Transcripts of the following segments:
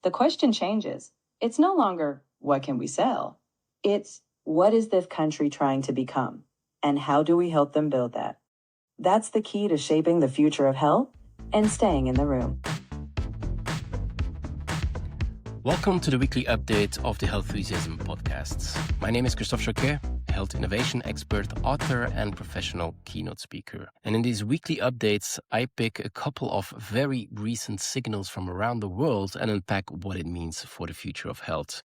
The question changes. It's no longer, what can we sell? It's, what is this country trying to become? And how do we help them build that? That's the key to shaping the future of health and staying in the room. Welcome to the weekly update of the Healthusiasm podcasts. My name is Christophe Jauquet, health innovation expert, author, and professional keynote speaker. And in these weekly updates, I pick a couple of very recent signals from around the world and unpack what it means for the future of health.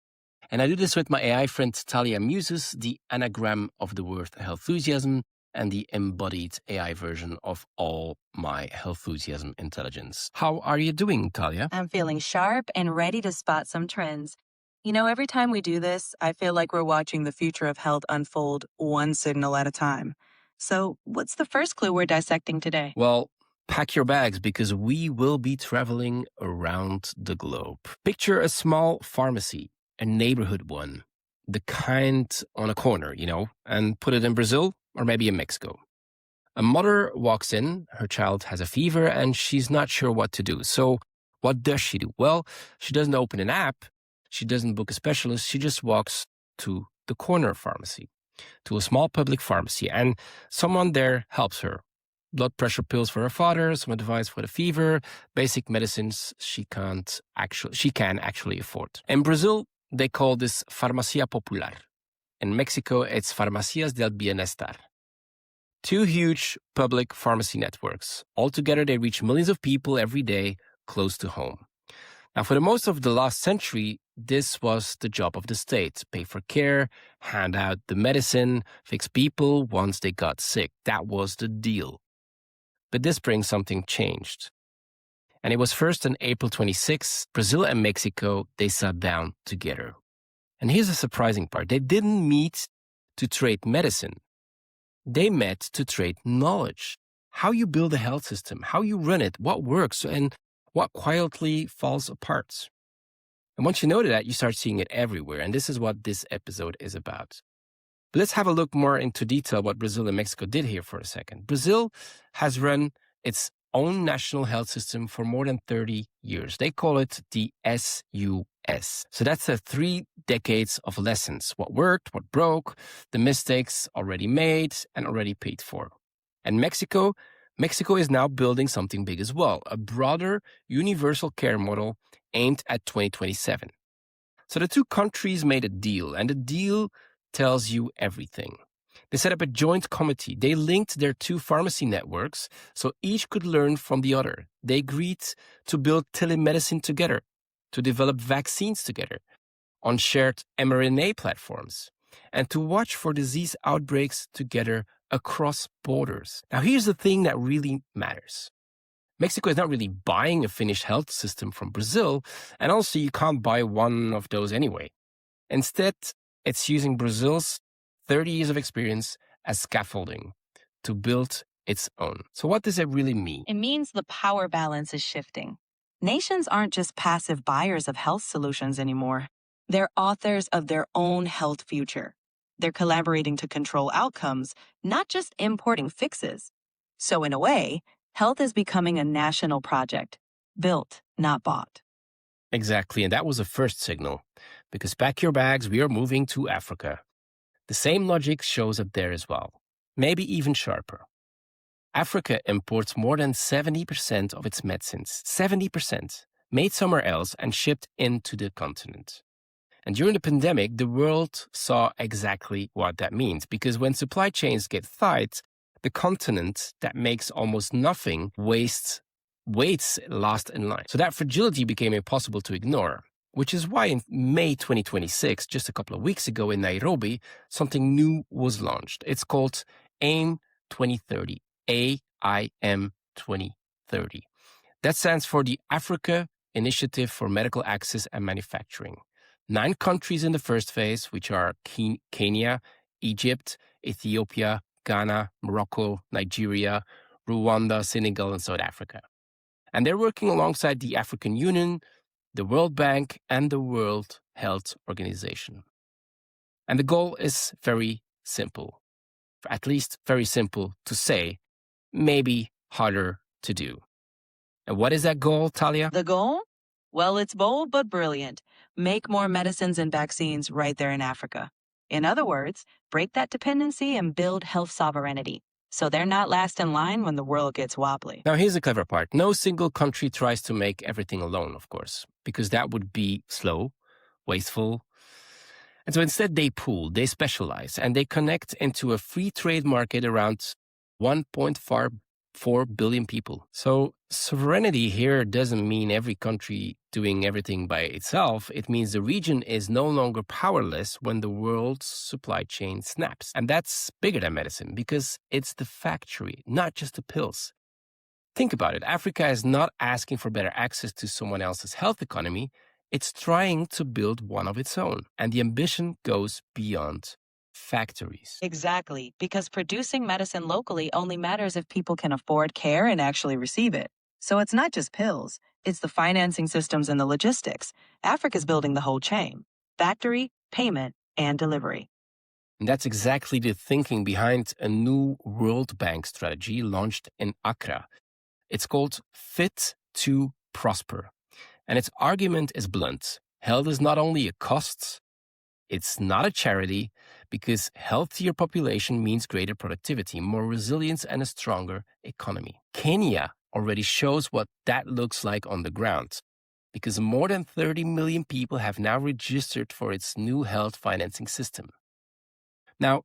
And I do this with my AI friend Talia Muses, the anagram of the word Healthusiasm, and the embodied AI version of all my Healthusiasm intelligence. How are you doing, Talia? I'm feeling sharp and ready to spot some trends. You know, every time we do this, I feel like we're watching the future of health unfold one signal at a time. So what's the first clue we're dissecting today? Well, pack your bags because we will be traveling around the globe. Picture a small pharmacy, a neighborhood one, the kind on a corner, and put it in Brazil or maybe in Mexico. A mother walks in, her child has a fever, and she's not sure what to do. So what does she do? Well, she doesn't open an app. She doesn't book a specialist. She just walks to the corner pharmacy, to a small public pharmacy, and someone there helps her. Blood pressure pills for her father, some advice for the fever, basic medicines she can actually afford. In Brazil, they call this Farmacia Popular. In Mexico, it's Farmacias del Bienestar. Two huge public pharmacy networks. Altogether, they reach millions of people every day close to home. Now, for the most of the last century, this was the job of the state. Pay for care, hand out the medicine, fix people once they got sick. That was the deal. But this spring, something changed. And it was first on April 26, Brazil and Mexico, they sat down together. And here's the surprising part. They didn't meet to trade medicine. They met to trade knowledge. How you build a health system, how you run it, what works, and what quietly falls apart. And once you know that, you start seeing it everywhere. And this is what this episode is about. But let's have a look more into detail what Brazil and Mexico did here for a second. Brazil has run its own national health system for more than 30 years. They call it the SUS. So that's 3 decades of lessons. What worked, what broke, the mistakes already made and already paid for. And Mexico is now building something big as well, a broader universal care model aimed at 2027. So the two countries made a deal, and the deal tells you everything. They set up a joint committee. They linked their 2 pharmacy networks so each could learn from the other. They agreed to build telemedicine together, to develop vaccines together on shared mRNA platforms, and to watch for disease outbreaks together across borders. Now, here's the thing that really matters. Mexico is not really buying a finished health system from Brazil, and also you can't buy one of those anyway. Instead, it's using Brazil's 30 years of experience as scaffolding to build its own. So what does it really mean? It means the power balance is shifting. Nations aren't just passive buyers of health solutions anymore. They're authors of their own health future. They're collaborating to control outcomes, not just importing fixes. So in a way, health is becoming a national project, built, not bought. Exactly, and that was the first signal. Because pack your bags, we are moving to Africa. The same logic shows up there as well, maybe even sharper. Africa imports more than 70% of its medicines, 70%, made somewhere else and shipped into the continent. And during the pandemic, the world saw exactly what that means, because when supply chains get tight, the continent that makes almost nothing waits last in line. So that fragility became impossible to ignore. Which is why in May 2026, just a couple of weeks ago in Nairobi, something new was launched. It's called AIM 2030, AIM 2030. That stands for the Africa Initiative for Medical Access and Manufacturing. 9 countries in the first phase, which are Kenya, Egypt, Ethiopia, Ghana, Morocco, Nigeria, Rwanda, Senegal, and South Africa. And they're working alongside the African Union, the World Bank, and the World Health Organization. And the goal is very simple, at least very simple to say, maybe harder to do. And what is that goal, Talia? The goal? Well, it's bold but brilliant. Make more medicines and vaccines right there in Africa. In other words, break that dependency and build health sovereignty, so they're not last in line when the world gets wobbly. Now, here's the clever part. No single country tries to make everything alone, of course, because that would be slow, wasteful. And so instead, they pool, they specialize, and they connect into a free trade market around 1.4 billion people. So sovereignty here doesn't mean every country doing everything by itself. It means the region is no longer powerless when the world's supply chain snaps. And that's bigger than medicine because it's the factory, not just the pills. Think about it. Africa is not asking for better access to someone else's health economy. It's trying to build one of its own. And the ambition goes beyond factories. Exactly, because producing medicine locally only matters if people can afford care and actually receive it. So it's not just pills, it's the financing systems and the logistics. Africa's building the whole chain: factory, payment, and delivery. And that's exactly the thinking behind a new World Bank strategy launched in Accra. It's called Fit to Prosper. And its argument is blunt. Health is not only a cost, it's not a charity, because healthier population means greater productivity, more resilience, and a stronger economy. Kenya already shows what that looks like on the ground, because more than 30 million people have now registered for its new health financing system. Now,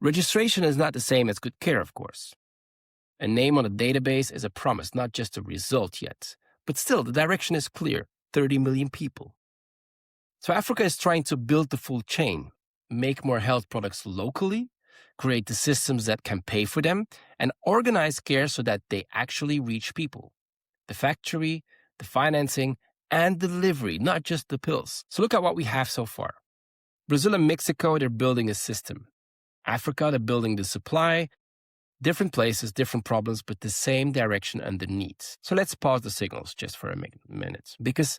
registration is not the same as good care, of course. A name on a database is a promise, not just a result yet. But still, the direction is clear: 30 million people. So Africa is trying to build the full chain, make more health products locally, create the systems that can pay for them, and organize care so that they actually reach people. The factory, the financing, and delivery, not just the pills. So look at what we have so far. Brazil and Mexico, they're building a system. Africa, they're building the supply. Different places, different problems, but the same direction underneath. So let's pause the signals just for a minute, because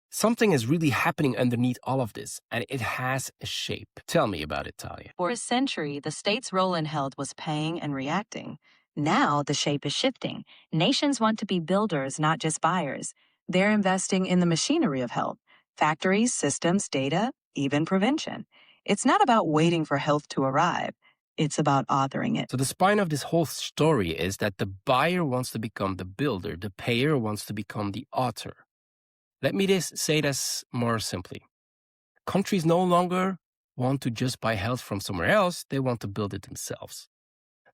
something is really happening underneath all of this, and it has a shape. Tell me about it, Talia. For a century, the state's role in health was paying and reacting. Now the shape is shifting. Nations want to be builders, not just buyers. They're investing in the machinery of health: factories, systems, data, even prevention. It's not about waiting for health to arrive. It's about authoring it. So the spine of this whole story is that the buyer wants to become the builder, the payer wants to become the author. Let me say this more simply. Countries no longer want to just buy health from somewhere else, they want to build it themselves.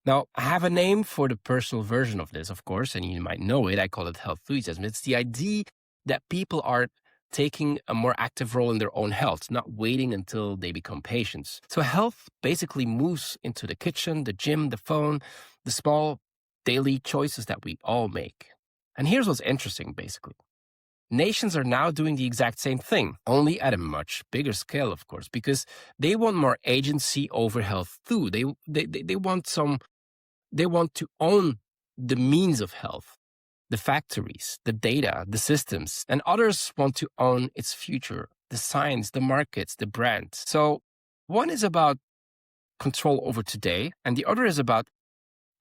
Now, I have a name for the personal version of this, of course, and you might know it. I call it Healthusiasm. It's the idea that people are taking a more active role in their own health, not waiting until they become patients. So health basically moves into the kitchen, the gym, the phone, the small daily choices that we all make. And here's what's interesting, basically. Nations are now doing the exact same thing, only at a much bigger scale, of course, because they want more agency over health too. They want to own the means of health. The factories, the data, the systems, and others want to own its future, the science, the markets, the brand. So one is about control over today, and the other is about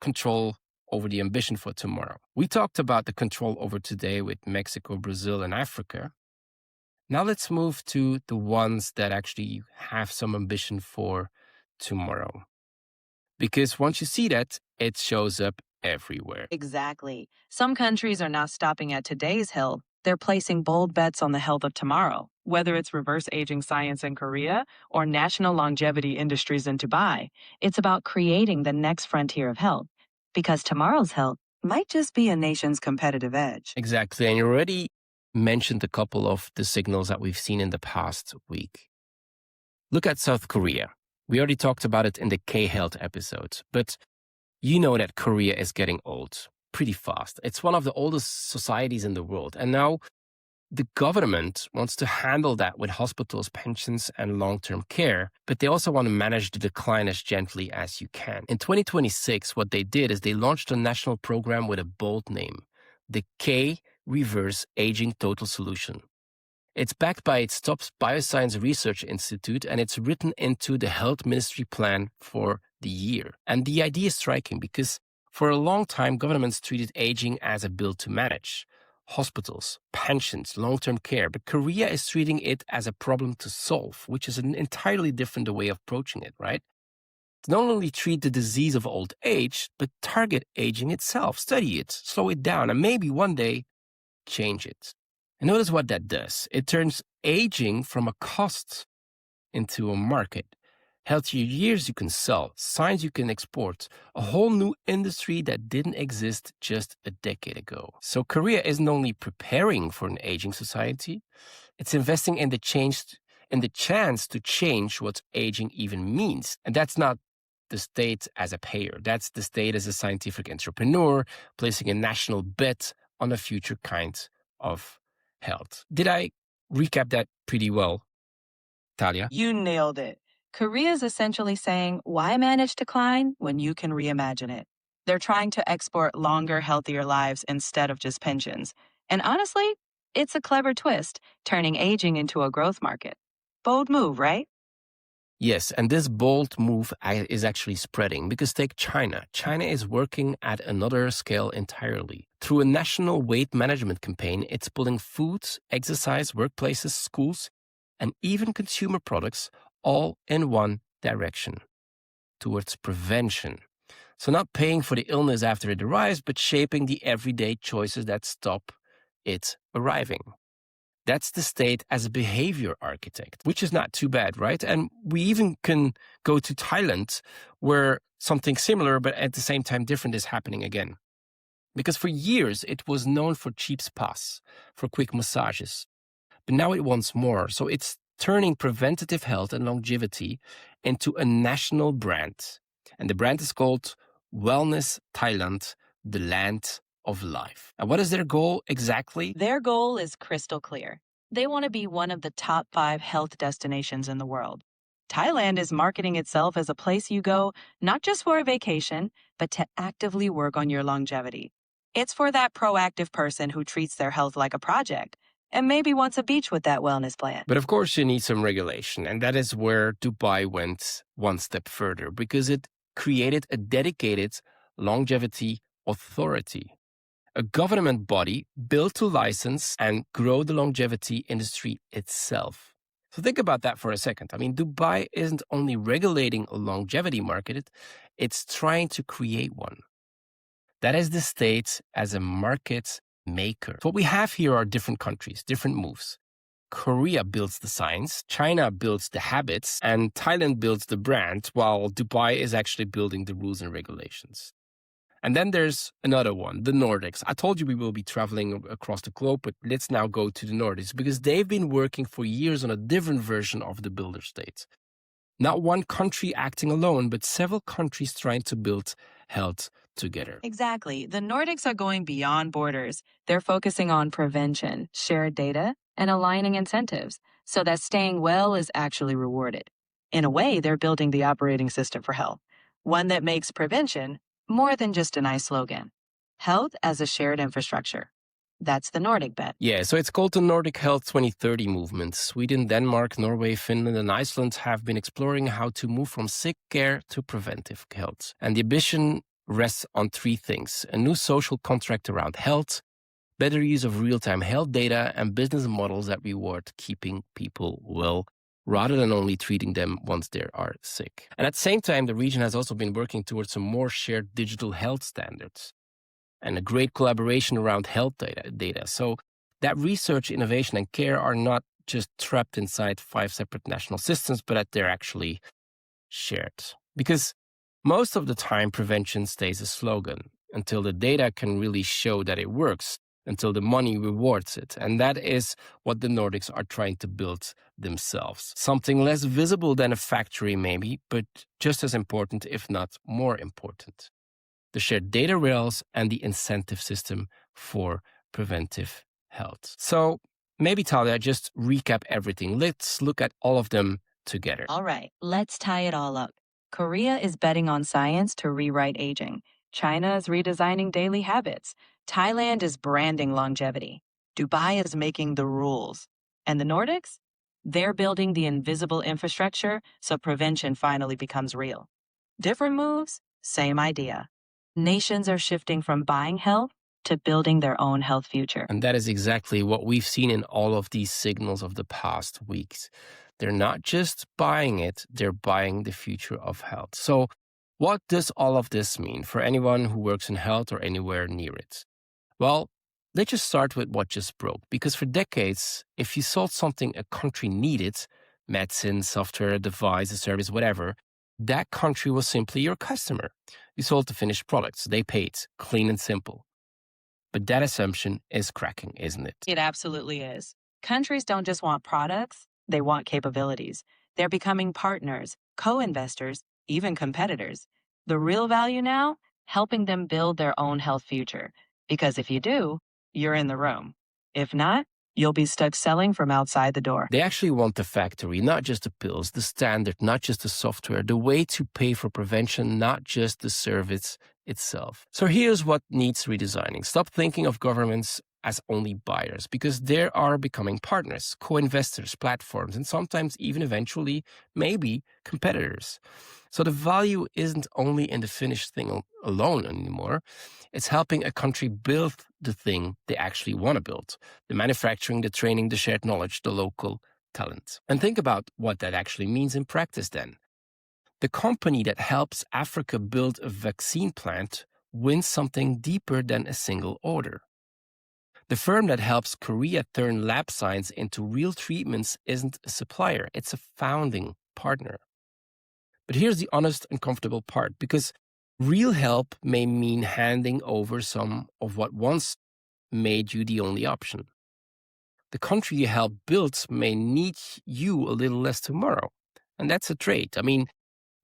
control over the ambition for tomorrow. We talked about the control over today with Mexico, Brazil, and Africa. Now let's move to the ones that actually have some ambition for tomorrow. Because once you see that, it shows up everywhere. Exactly. Some countries are not stopping at today's health. They're placing bold bets on the health of tomorrow, whether it's reverse aging science in Korea or national longevity industries in Dubai. It's about creating the next frontier of health, because tomorrow's health might just be a nation's competitive edge. Exactly. And you already mentioned a couple of the signals that we've seen in the past week. Look at South Korea. We already talked about it in the K-Health episode, but you know that Korea is getting old pretty fast. It's one of the oldest societies in the world. And now the government wants to handle that with hospitals, pensions, and long-term care, but they also want to manage the decline as gently as you can. In 2026, what they did is they launched a national program with a bold name, the K Reverse Aging Total Solution. It's backed by its top bioscience research institute, and it's written into the health ministry plan for the year. And the idea is striking because for a long time, governments treated aging as a bill to manage. hospitals, pensions, long-term care. But Korea is treating it as a problem to solve, which is an entirely different way of approaching it, right? To not only treat the disease of old age, but target aging itself, study it, slow it down, and maybe one day change it. And notice what that does. It turns aging from a cost into a market. Healthier years you can sell, science you can export, a whole new industry that didn't exist just a decade ago. So Korea isn't only preparing for an aging society, it's investing in the chance to change what aging even means. And that's not the state as a payer. That's the state as a scientific entrepreneur, placing a national bet on a future kind of health. Did I recap that pretty well, Talia? You nailed it. Korea is essentially saying, why manage decline when you can reimagine it? They're trying to export longer, healthier lives instead of just pensions. And honestly, it's a clever twist, turning aging into a growth market. Bold move, right? Yes, and this bold move is actually spreading because take China. China is working at another scale entirely. Through a national weight management campaign, it's pulling foods, exercise, workplaces, schools, and even consumer products all in one direction, towards prevention. So not paying for the illness after it arrives, but shaping the everyday choices that stop it arriving. That's the state as a behavior architect, which is not too bad, right? And we even can go to Thailand, where something similar, but at the same time different is happening again. Because for years, it was known for cheap spas, for quick massages. But now it wants more. So it's turning preventative health and longevity into a national brand. And the brand is called Wellness Thailand, the land of life. And what is their goal exactly? Their goal is crystal clear. They want to be one of the top 5 health destinations in the world. Thailand is marketing itself as a place you go not just for a vacation, but to actively work on your longevity. It's for that proactive person who treats their health like a project and maybe wants a beach with that wellness plan. But of course, you need some regulation. And that is where Dubai went one step further because it created a dedicated longevity authority. A government body built to license and grow the longevity industry itself. So think about that for a second. I mean, Dubai isn't only regulating a longevity market, it's trying to create one. That is the state as a market maker. So what we have here are different countries, different moves. Korea builds the science, China builds the habits, and Thailand builds the brand, while Dubai is actually building the rules and regulations. And then there's another one, the Nordics. I told you we will be traveling across the globe, but let's now go to the Nordics because they've been working for years on a different version of the builder state. Not one country acting alone, but several countries trying to build health together. Exactly. The Nordics are going beyond borders. They're focusing on prevention, shared data, and aligning incentives so that staying well is actually rewarded. In a way, they're building the operating system for health, one that makes prevention more than just a nice slogan. Health as a shared infrastructure. That's the Nordic bet. Yeah, so it's called the Nordic Health 2030 movement. Sweden, Denmark, Norway, Finland, and Iceland have been exploring how to move from sick care to preventive health. And the ambition rests on 3 things: a new social contract around health, better use of real-time health data, and business models that reward keeping people well, rather than only treating them once they are sick. And at the same time, the region has also been working towards some more shared digital health standards and a great collaboration around health data. So that research, innovation, and care are not just trapped inside 5 separate national systems, but that they're actually shared. Because most of the time, prevention stays a slogan until the data can really show that it works, until the money rewards it. And that is what the Nordics are trying to build themselves. Something less visible than a factory maybe, but just as important, if not more important. The shared data rails and the incentive system for preventive health. So maybe, Talia, just recap everything. Let's look at all of them together. All right, let's tie it all up. Korea is betting on science to rewrite aging. China is redesigning daily habits. Thailand is branding longevity. Dubai is making the rules. And the Nordics? They're building the invisible infrastructure so prevention finally becomes real. Different moves, same idea. Nations are shifting from buying health to building their own health future. And that is exactly what we've seen in all of these signals of the past weeks. They're not just buying it, they're buying the future of health. So what does all of this mean for anyone who works in health or anywhere near it? Well, let's just start with what just broke. Because for decades, if you sold something a country needed, medicine, software, device, a service, whatever, that country was simply your customer. You sold the finished products. They paid, clean and simple. But that assumption is cracking, isn't it? It absolutely is. Countries don't just want products, they want capabilities. They're becoming partners, co-investors, even competitors. The real value now? Helping them build their own health future. Because if you do, you're in the room. If not, you'll be stuck selling from outside the door. They actually want the factory, not just the pills, the standard, not just the software, the way to pay for prevention, not just the service itself. So here's what needs redesigning. Stop thinking of governments as only buyers, because they are becoming partners, co-investors, platforms, and sometimes even eventually, maybe competitors. So the value isn't only in the finished thing alone anymore. It's helping a country build the thing they actually want to build. The manufacturing, the training, the shared knowledge, the local talent. And think about what that actually means in practice then. The company that helps Africa build a vaccine plant wins something deeper than a single order. The firm that helps Korea turn lab science into real treatments isn't a supplier, it's a founding partner. But here's the honest and comfortable part, because real help may mean handing over some of what once made you the only option. The country you help build may need you a little less tomorrow. And that's a trade. I mean,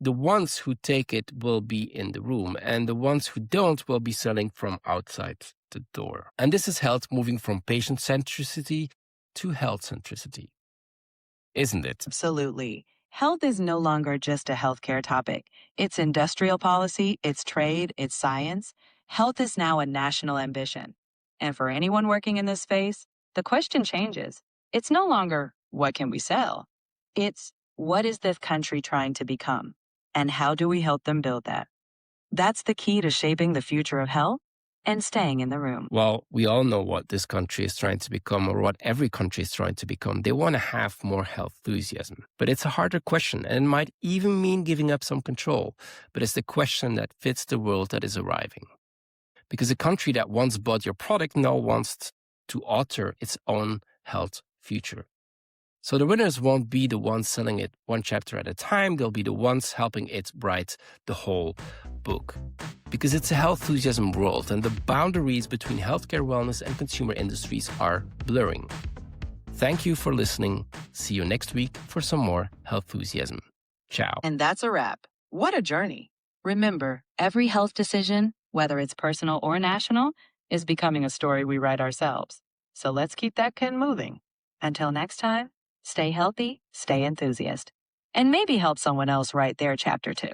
the ones who take it will be in the room, and the ones who don't will be selling from outside the door. And this is health moving from patient centricity to health centricity, isn't it? Absolutely. Health is no longer just a healthcare topic. It's industrial policy, it's trade, it's science. Health is now a national ambition. And for anyone working in this space, the question changes. It's no longer, what can we sell? It's, what is this country trying to become? And how do we help them build that? That's the key to shaping the future of health and staying in the room. Well, we all know what this country is trying to become, or what every country is trying to become. They want to have more health enthusiasm. But it's a harder question, and it might even mean giving up some control. But it's the question that fits the world that is arriving. Because a country that once bought your product now wants to author its own health future. So the winners won't be the ones selling it one chapter at a time. They'll be the ones helping it write the whole book. Because it's a health enthusiasm world, and the boundaries between healthcare, wellness, and consumer industries are blurring. Thank you for listening. See you next week for some more health enthusiasm. Ciao. And that's a wrap. What a journey. Remember, every health decision, whether it's personal or national, is becoming a story we write ourselves. So let's keep that pen moving. Until next time, stay healthy, stay enthusiast, and maybe help someone else write their chapter too.